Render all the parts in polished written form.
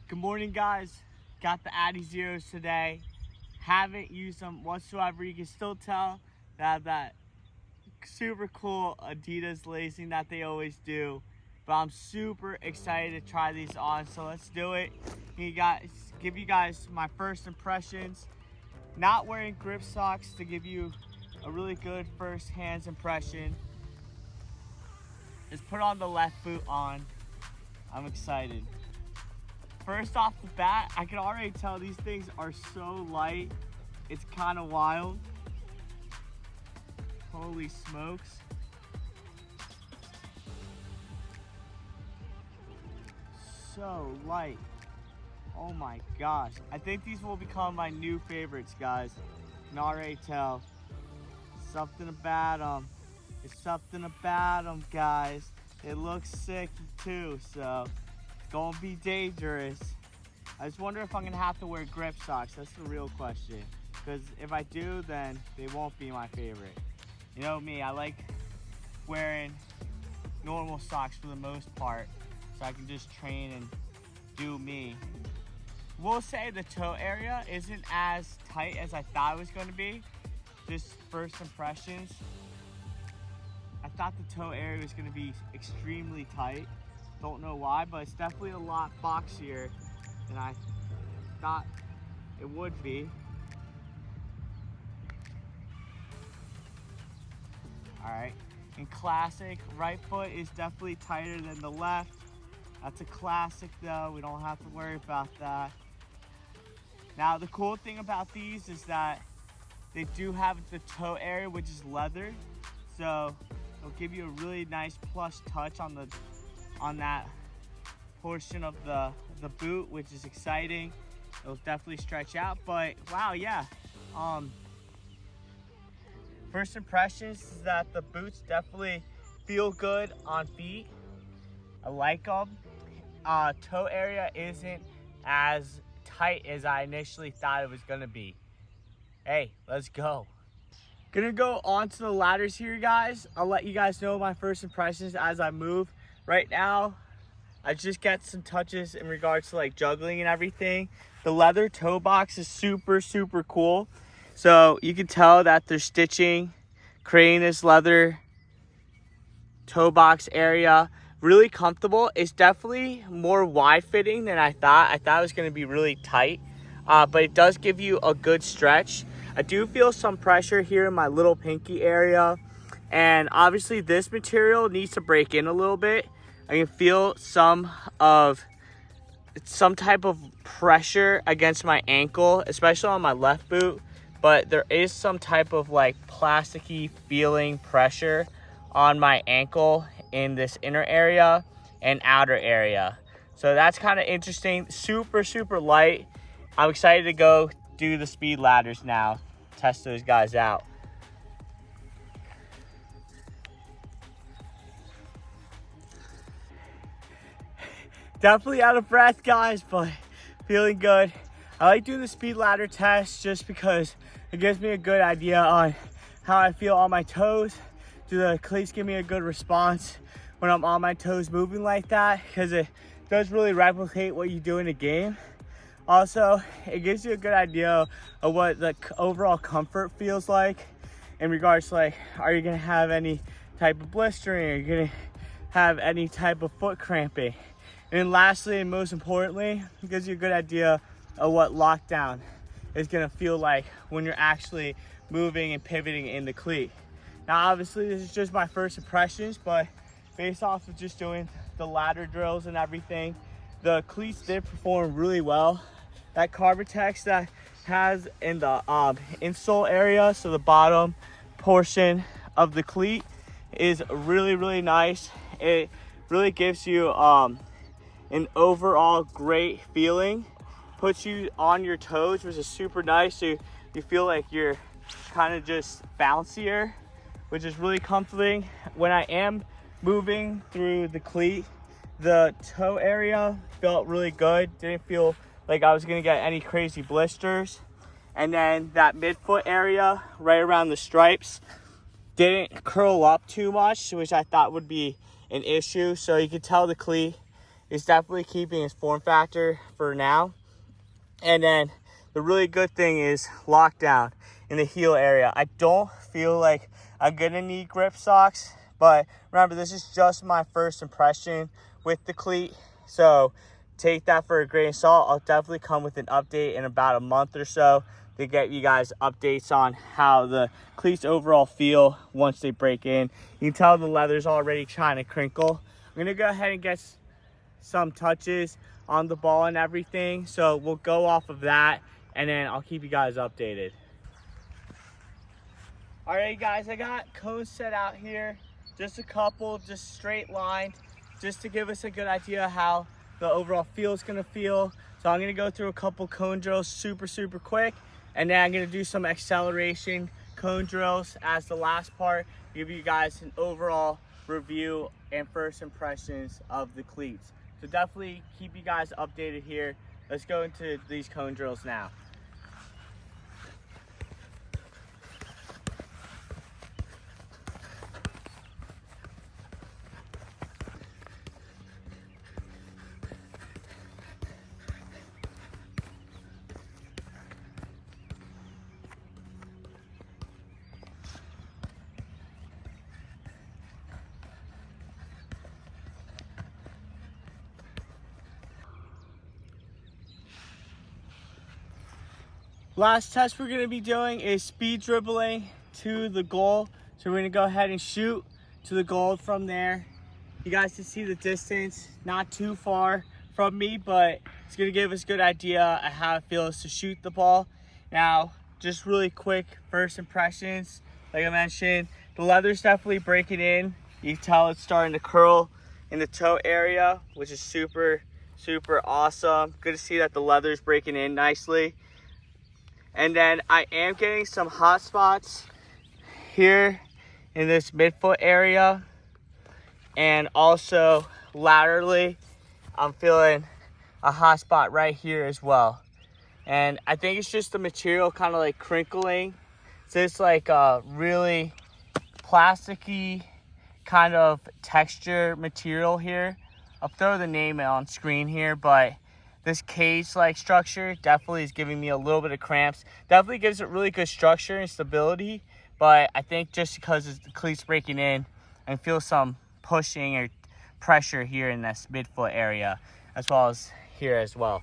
Good morning, guys. Got the Addy Zeros today. Haven't used them whatsoever. You can still tell that super cool Adidas lacing that they always do. But I'm super excited to try these on, so let's do it. Give you guys my first impressions. Not wearing grip socks to give you a really good first hands impression. Just put on the left boot on. I'm excited. First off the bat, I can already tell these things are so light. It's kind of wild. Holy smokes. So light. Oh my gosh. I think these will become my new favorites, guys. I can already tell. Something about them. It's something about them, guys. It looks sick too, so it's gonna be dangerous. I just wonder if I'm gonna have to wear grip socks. That's the real question. Because if I do, then they won't be my favorite. You know me, I like wearing normal socks for the most part, so I can just train and do me. We'll say the toe area isn't as tight as I thought it was going to be. Just first impressions. I thought the toe area was going to be extremely tight. Don't know why, but it's definitely a lot boxier than I thought it would be. All right, and classic, right foot is definitely tighter than the left. That's a classic though, we don't have to worry about that. Now the cool thing about these is that they do have the toe area, which is leather. So it'll give you a really nice plush touch on that portion of the boot, which is exciting. It'll definitely stretch out, but wow, yeah. First impressions is that the boots definitely feel good on feet. I like them. Toe area isn't as tight as I initially thought it was gonna be. Hey, let's go. Gonna go onto the ladders here, guys. I'll let you guys know my first impressions as I move. Right now, I just get some touches in regards to like juggling and everything. The leather toe box is super, super cool. So you can tell that they're stitching, creating this leather toe box area. Really comfortable. It's definitely more wide fitting than I thought. I thought it was going to be really tight, but it does give you a good stretch. I do feel some pressure here in my little pinky area, and obviously this material needs to break in a little bit. I can feel some type of pressure against my ankle, especially on my left boot, but there is some type of like plasticky feeling pressure on my ankle in this inner area and outer area. So that's kind of interesting. Super, super light. I'm excited to go do the speed ladders now, test those guys out. Definitely out of breath, guys, but feeling good. I like doing the speed ladder test just because it gives me a good idea on how I feel on my toes. Do the cleats give me a good response when I'm on my toes moving like that? Because it does really replicate what you do in a game. Also, it gives you a good idea of what the overall comfort feels like in regards to like, are you gonna have any type of blistering? Are you gonna have any type of foot cramping? And then lastly, and most importantly, it gives you a good idea of what lockdown is gonna feel like when you're actually moving and pivoting in the cleat. Now, obviously, this is just my first impressions, but based off of just doing the ladder drills and everything, the cleats did perform really well. That Carbotex that has in the insole area, so the bottom portion of the cleat is really, really nice. It really gives you an overall great feeling. Puts you on your toes, which is super nice. So you feel like you're kind of just bouncier, which is really comforting. When I am moving through the cleat, the toe area felt really good. Didn't feel like I was gonna get any crazy blisters. And then that midfoot area right around the stripes didn't curl up too much, which I thought would be an issue. So you could tell the cleat is definitely keeping his form factor for now. And then the really good thing is lockdown in the heel area. I don't feel like I'm gonna need grip socks, but remember, this is just my first impression with the cleat, so take that for a grain of salt. I'll definitely come with an update in about a month or so to get you guys updates on how the cleats overall feel once they break in. You can tell the leather's already trying to crinkle. I'm gonna go ahead and get some touches on the ball and everything, so we'll go off of that and then I'll keep you guys updated. All right guys, I got cones set out here, just a couple, just straight lined, just to give us a good idea how the overall feel is gonna feel. So I'm gonna go through a couple cone drills super quick, and then I'm gonna do some acceleration cone drills as the last part, give you guys an overall review and first impressions of the cleats. So definitely keep you guys updated here. Let's go into these cone drills now. Last test we're gonna be doing is speed dribbling to the goal. So we're gonna go ahead and shoot to the goal from there. You guys can see the distance, not too far from me, but it's gonna give us a good idea of how it feels to shoot the ball. Now, just really quick first impressions. Like I mentioned, the leather's definitely breaking in. You can tell it's starting to curl in the toe area, which is super awesome. Good to see that the leather's breaking in nicely. And then I am getting some hot spots here in this midfoot area, and also laterally I'm feeling a hot spot right here as well. And I think it's just the material kind of like crinkling. So it's like a really plasticky kind of texture material here. I'll throw the name on screen here, but this cage-like structure definitely is giving me a little bit of cramps. Definitely gives it really good structure and stability, but I think just because the cleat's breaking in, I feel some pushing or pressure here in this midfoot area, as well as here as well.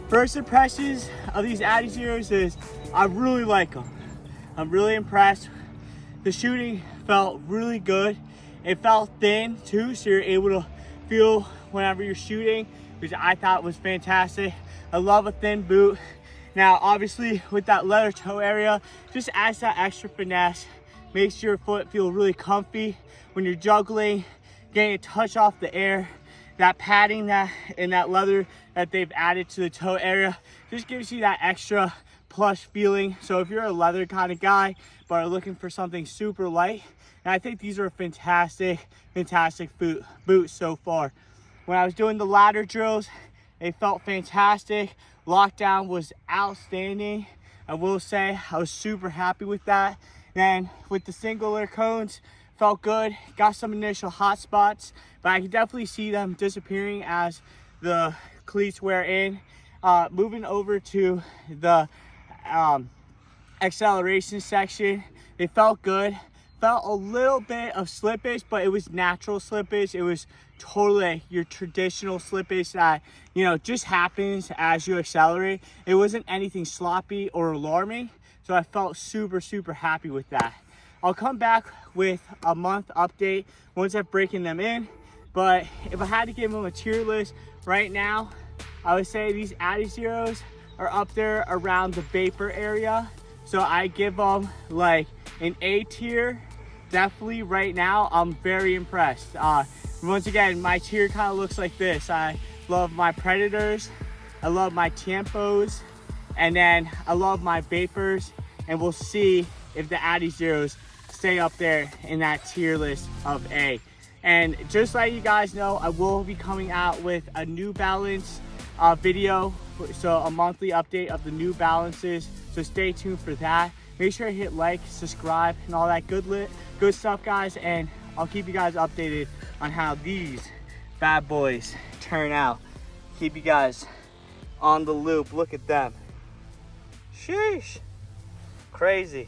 First impressions of these Adi Zeros is I really like them. I'm really impressed. The shooting felt really good. It felt thin too, so you're able to feel whenever you're shooting, which I thought was fantastic. I love a thin boot. Now, obviously, with that leather toe area, just adds that extra finesse. Makes your foot feel really comfy when you're juggling, getting a touch off the air. That padding that in that leather that they've added to the toe area just gives you that extra plush feeling. So if you're a leather kind of guy but are looking for something super light, and I think these are fantastic boots so far. When I was doing the ladder drills, they felt fantastic. Lockdown was outstanding. I will say I was super happy with that. Then with the singular cones, felt good. Got some initial hot spots, but I can definitely see them disappearing as the cleats wear in. Moving over to the acceleration section, they felt good. Felt a little bit of slippage, but it was natural slippage. It was totally your traditional slippage that, you know, just happens as you accelerate. It wasn't anything sloppy or alarming, so I felt super happy with that. I'll come back with a month update once I've breaking them in, but if I had to give them a tier list right now, I would say these Adi Zeros are up there around the vapor area. So I give them like an A tier. Definitely right now, I'm very impressed. Once again, my tier kind of looks like this. I love my Predators, I love my Tiempos, and then I love my Vapors, and we'll see if the Adi Zeros stay up there in that tier list of A. And just like you guys know, I will be coming out with a New Balance video, so a monthly update of the New Balances, so stay tuned for that. Make sure to hit like, subscribe, and all that good stuff, guys, and I'll keep you guys updated on how these bad boys turn out. Keep you guys on the loop. Look at them. Sheesh. Crazy.